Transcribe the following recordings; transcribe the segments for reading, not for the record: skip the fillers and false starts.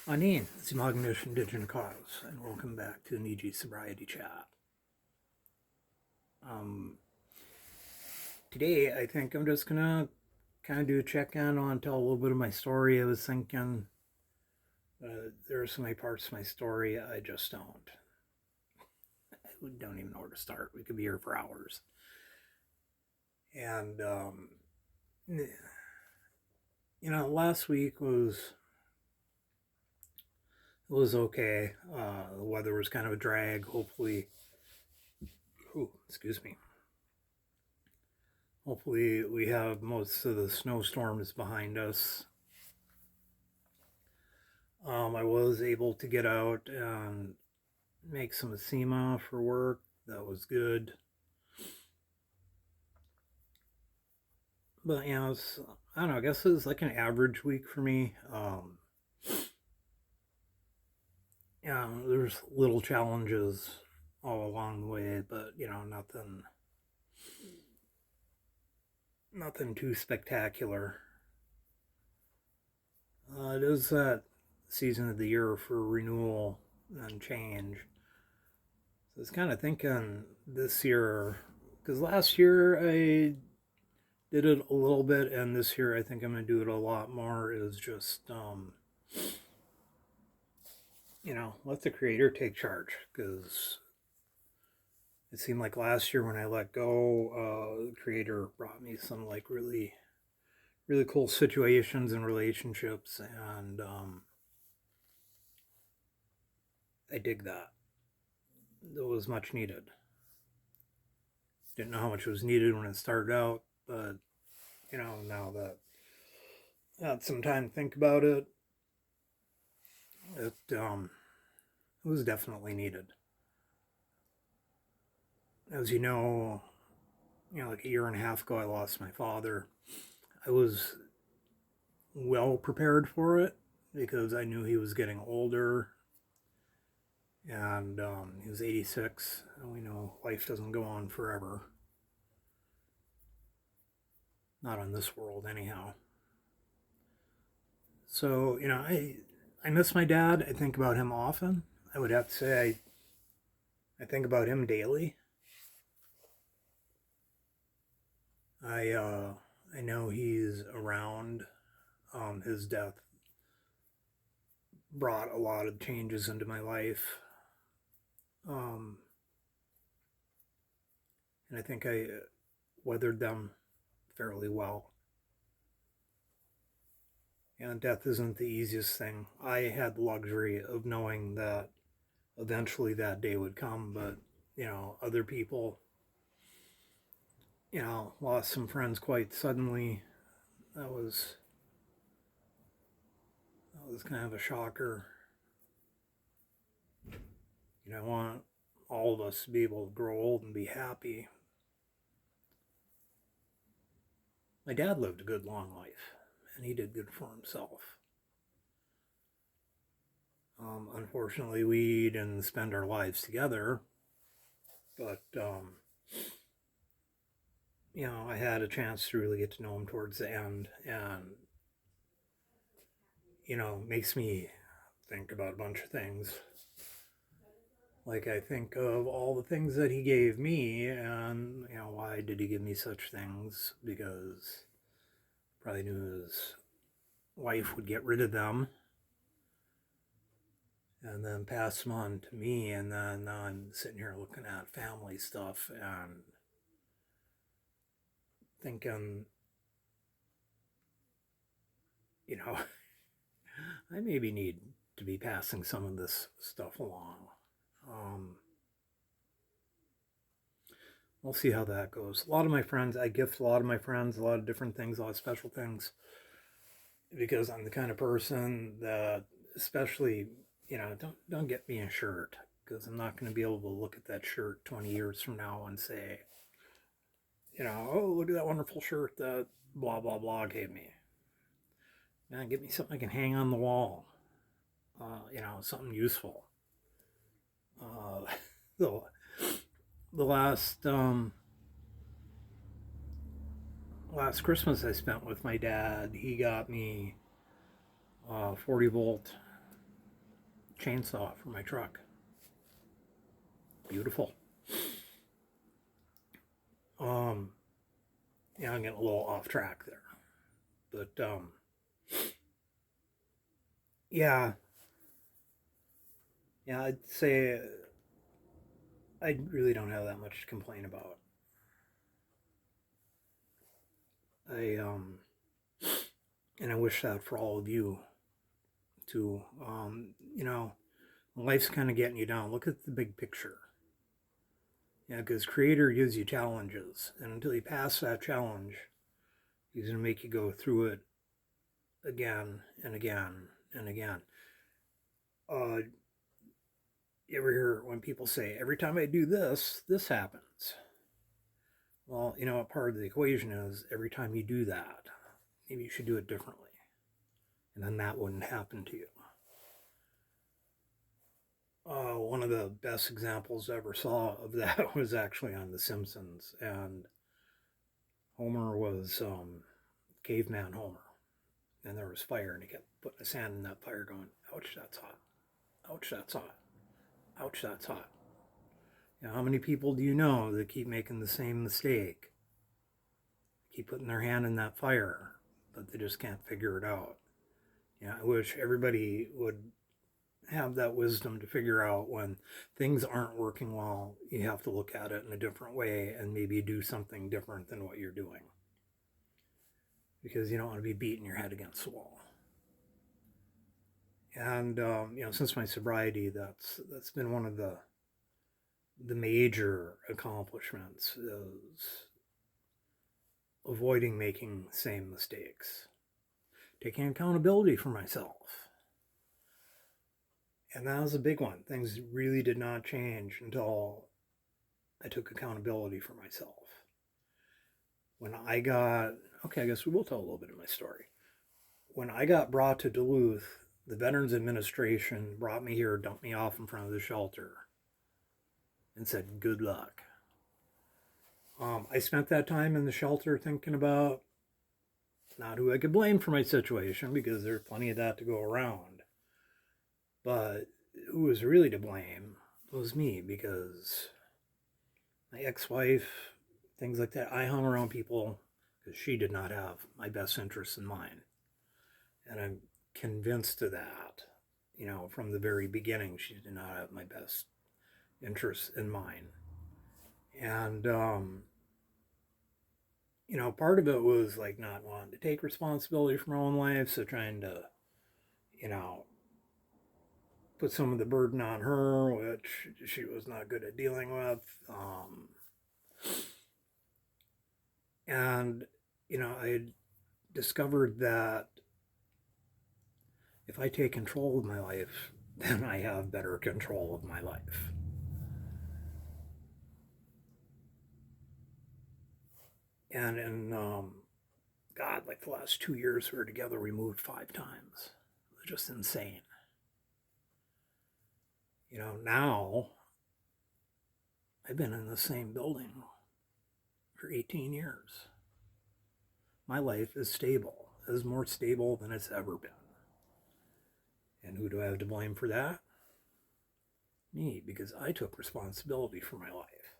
Anin, Zimagnish Indigenous Cause, and welcome back to Niiji Sobriety Chat. Today, I think I'm just gonna kind of do a check-in on, tell a little bit of my story. I was thinking there are so many parts of my story I just don't. I don't even know where to start. We could be here for hours. And last week was okay. The weather was kind of a drag. Hopefully, excuse me. Hopefully we have most of the snowstorms behind us. I was able to get out and make some SEMA for work. That was good. But I don't know, I guess it was like an average week for me. There's little challenges all along the way, but nothing too spectacular. It is that season of the year for renewal and change. So I was kind of thinking this year, because last year I did it a little bit, and this year I think I'm going to do it a lot more, is just, let the creator take charge, because it seemed like last year when I let go, the creator brought me some like really, really cool situations and relationships, and I dig that. It was much needed. Didn't know how much was needed when it started out, but now that I had some time to think about it, it was definitely needed. As like a year and a half ago, I lost my father. I was well prepared for it because I knew he was getting older, and he was 86, and we know life doesn't go on forever. Not on this world, anyhow. So, I miss my dad. I think about him often. I would have to say I think about him daily. I know he's around. His death brought a lot of changes into my life. And I think I weathered them fairly well. And death isn't the easiest thing. I had the luxury of knowing that eventually that day would come, but other people, lost some friends quite suddenly. That was kind of a shocker. I want all of us to be able to grow old and be happy. My dad lived a good long life, and he did good for himself. Unfortunately, we didn't spend our lives together, but I had a chance to really get to know him towards the end, and makes me think about a bunch of things. Like, I think of all the things that he gave me, and why did he give me such things? Because probably knew his wife would get rid of them and then pass them on to me, and then now I'm sitting here looking at family stuff and thinking, I maybe need to be passing some of this stuff along. We'll see how that goes. A lot of my friends, I gift a lot of my friends a lot of different things, a lot of special things, because I'm the kind of person that, especially, don't get me a shirt, because I'm not going to be able to look at that shirt 20 years from now and say, oh, look at that wonderful shirt that blah, blah, blah gave me. Man, get me something I can hang on the wall. Something useful. The, the last Christmas I spent with my dad, he got me 40 volt chainsaw for my truck. Beautiful. Yeah, I'm getting a little off track there. But, yeah, I'd say I really don't have that much to complain about. And I wish that for all of you too. Life's kind of getting you down. Look at the big picture. Yeah, because Creator gives you challenges, and until you pass that challenge, He's going to make you go through it again and again and again. You ever hear when people say, every time I do this, this happens? Well, what part of the equation is every time you do that, maybe you should do it differently. And then that wouldn't happen to you. One of the best examples I ever saw of that was actually on The Simpsons. And Homer was caveman Homer. And there was fire, and he kept putting his hand in that fire going, ouch, that's hot. Ouch, that's hot. Ouch, that's hot. How many people do you know that keep making the same mistake? Keep putting their hand in that fire, but they just can't figure it out. I wish everybody would have that wisdom to figure out when things aren't working well, you have to look at it in a different way and maybe do something different than what you're doing. Because you don't want to be beating your head against the wall. And, since my sobriety, that's been one of the major accomplishments is avoiding making the same mistakes. Taking accountability for myself. And that was a big one. Things really did not change until I took accountability for myself. When I got, I guess we will tell a little bit of my story. When I got brought to Duluth, the Veterans Administration brought me here, dumped me off in front of the shelter, and said, good luck. I spent that time in the shelter thinking about not who I could blame for my situation, because there's plenty of that to go around. But who was really to blame was me, because my ex-wife, things like that, I hung around people because she did not have my best interests in mind. And I'm convinced of that. From the very beginning, she did not have my best interests in mind. And, part of it was like not wanting to take responsibility for my own life, so trying to, put some of the burden on her, which she was not good at dealing with. And, I had discovered that if I take control of my life, then I have better control of my life. And in, like the last 2 years we were together, we moved 5 times. It was just insane. Now I've been in the same building for 18 years. My life is stable. It is more stable than it's ever been. And who do I have to blame for that? Me, because I took responsibility for my life.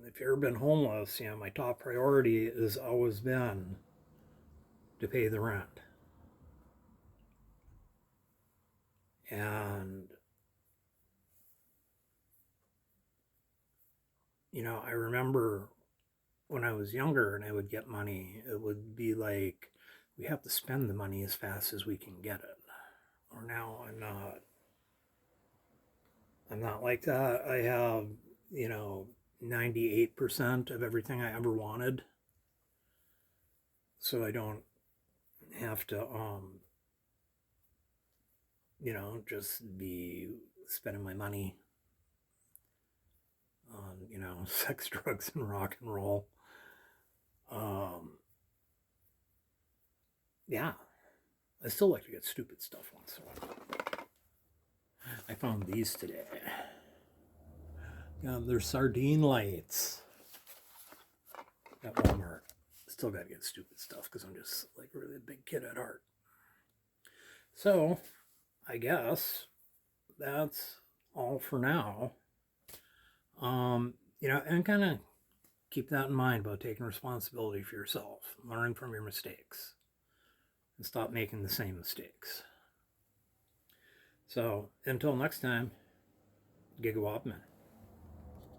If you've ever been homeless, my top priority has always been to pay the rent. And, I remember when I was younger and I would get money, it would be like, we have to spend the money as fast as we can get it. Or now I'm not like that. I have, 98% of everything I ever wanted. So I don't have to, just be spending my money on, sex, drugs, and rock and roll. Yeah, I still like to get stupid stuff once in a while. I found these today. They're sardine lights at Walmart. Still got to get stupid stuff because I'm just like really a big kid at heart. So I guess that's all for now. And kind of keep that in mind about taking responsibility for yourself. Learn from your mistakes and stop making the same mistakes. So until next time, Gigawopman.